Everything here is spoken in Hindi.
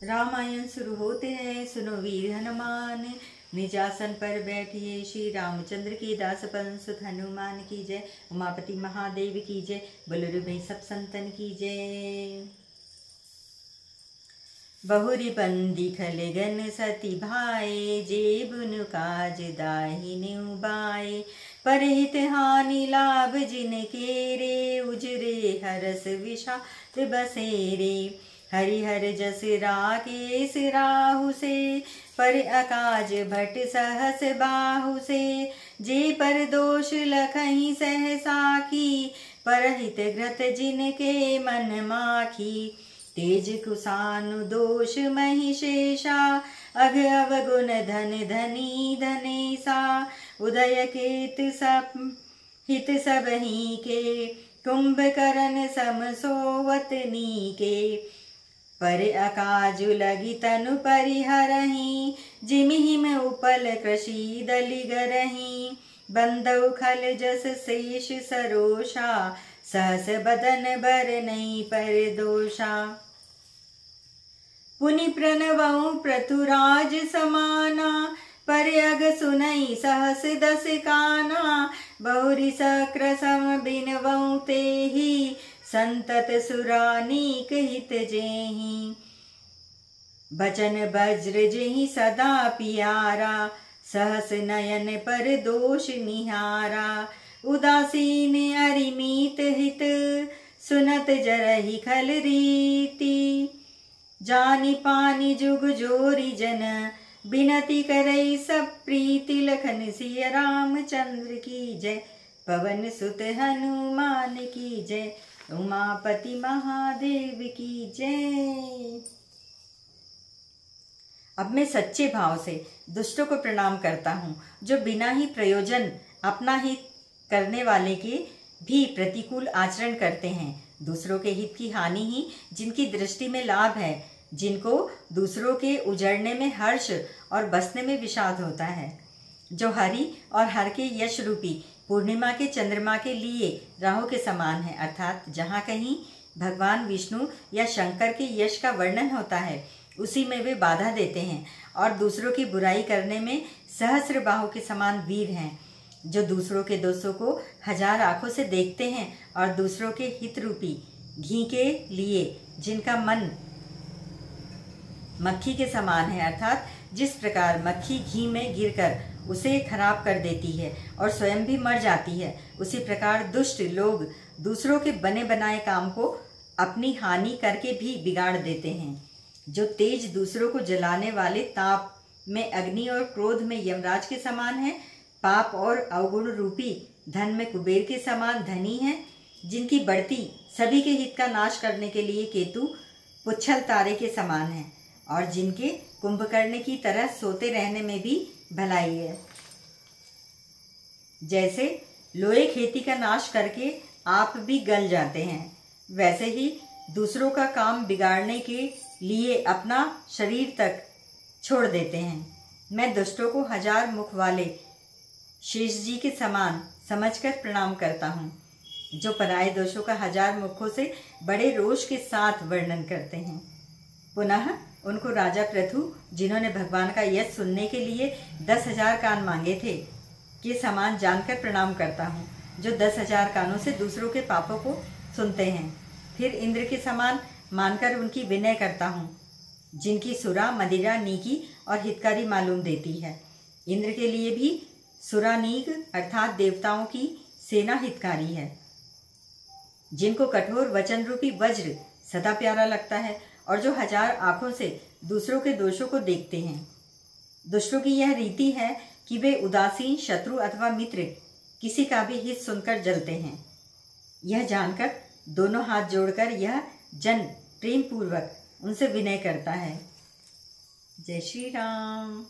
रामायण शुरू होते हैं। सुनो वीर हनुमान, निज आसन पर बैठिए। श्री रामचंद्र की दास पंसुत हनुमान की जय। उमापति महादेव की जय। बोलो भाई सब संतन की जय। बहुरी बंदी खलगन सती भाए, जेबुन काज दाहिने उबाए। परहित हानि लाभ जिनके रे, उजरे हरस विषाद बसेरे। हरिहर जस राकेश राहु से, पर अकाज भट सहस बाहु से। जे पर दोष लखहि सहसाखी, परहित घृत जिनके मन माखी। तेज कुसानु दोष महिषेषा, अघ अवगुण धन धनी धनेसा। उदय केत सब हित सबहि के, कुंभकर्ण सम सोवत नीके। पर अकाजु लगी तनु परिहरहि, जिमिहिम उपल कृषि दलिगरहि। बंदौ खल जस शेष सरोषा, सहस बदन बर नहीं पर दोषा। पुनि प्रणवउ पृथुराज समाना, पर अग सुनई सहस दस काना। बहुरी सक्र सम बिनवउ तेहि, संतत सुरानीक हित जेहि। बचन वज्र जेहि सदा पियारा, सहस नयन पर दोष निहारा। उदासीन अरिमीत हित, सुनत जरहि खल रीति। जानि पानि जुग जोरी जन, बिनती करई सब प्रीति। लखन सिय रामचंद्र की जय। पवन सुत हनुमान की जय। उमापति महादेव की जय। अब मैं सच्चे भाव से दुष्टों को प्रणाम करता हूँ, जो बिना ही प्रयोजन अपना हित करने वाले के भी प्रतिकूल आचरण करते हैं। दूसरों के हित की हानि ही जिनकी दृष्टि में लाभ है, जिनको दूसरों के उजड़ने में हर्ष और बसने में विषाद होता है। जो हरि और हर के यश रूपी पूर्णिमा के चंद्रमा के लिए राहु के समान है, अर्थात जहाँ कहीं भगवान विष्णु या शंकर के यश का वर्णन होता है, उसी में वे बाधा देते हैं। और दूसरों की बुराई करने में सहस्र बाहु के समान वीर हैं, जो दूसरों के दोषों को हजार आंखों से देखते हैं। और दूसरों के हित रूपी घी के लिए जिनका मन मक्खी के समान है, अर्थात जिस प्रकार मक्खी घी में गिरकर उसे खराब कर देती है और स्वयं भी मर जाती है, उसी प्रकार दुष्ट लोग दूसरों के बने बनाए काम को अपनी हानि करके भी बिगाड़ देते हैं। जो तेज दूसरों को जलाने वाले ताप में अग्नि और क्रोध में यमराज के समान है, पाप और अवगुण रूपी धन में कुबेर के समान धनी है। जिनकी बढ़ती सभी के हित का नाश करने के लिए केतु पुच्छल तारे के समान है, और जिनके कुंभकर्ण की तरह सोते रहने में भी भलाई है। जैसे लोहे खेती का नाश करके आप भी गल जाते हैं, वैसे ही दूसरों का काम बिगाड़ने के लिए अपना शरीर तक छोड़ देते हैं। मैं दुष्टों को हजार मुख वाले शेष जी के समान समझकर प्रणाम करता हूँ, जो पराये दोषों का हजार मुखों से बड़े रोष के साथ वर्णन करते हैं। पुनः उनको राजा पृथु, जिन्होंने भगवान का यश सुनने के लिए 10,000 कान मांगे थे, के समान जानकर प्रणाम करता हूँ, जो 10,000 कानों से दूसरों के पापों को सुनते हैं। फिर इंद्र के समान मानकर उनकी विनय करता हूँ, जिनकी सुरा मदिरा नीकी और हितकारी मालूम देती है। इंद्र के लिए भी सुरानीक अर्थात देवताओं की सेना हितकारी है, जिनको कठोर वचन रूपी वज्र सदा प्यारा लगता है, और जो हजार आंखों से दूसरों के दोषों को देखते हैं। दुष्टों की यह रीति है कि वे उदासीन शत्रु अथवा मित्र किसी का भी हित सुनकर जलते हैं। यह जानकर दोनों हाथ जोड़कर यह जन प्रेम पूर्वक उनसे विनय करता है। जय श्री राम।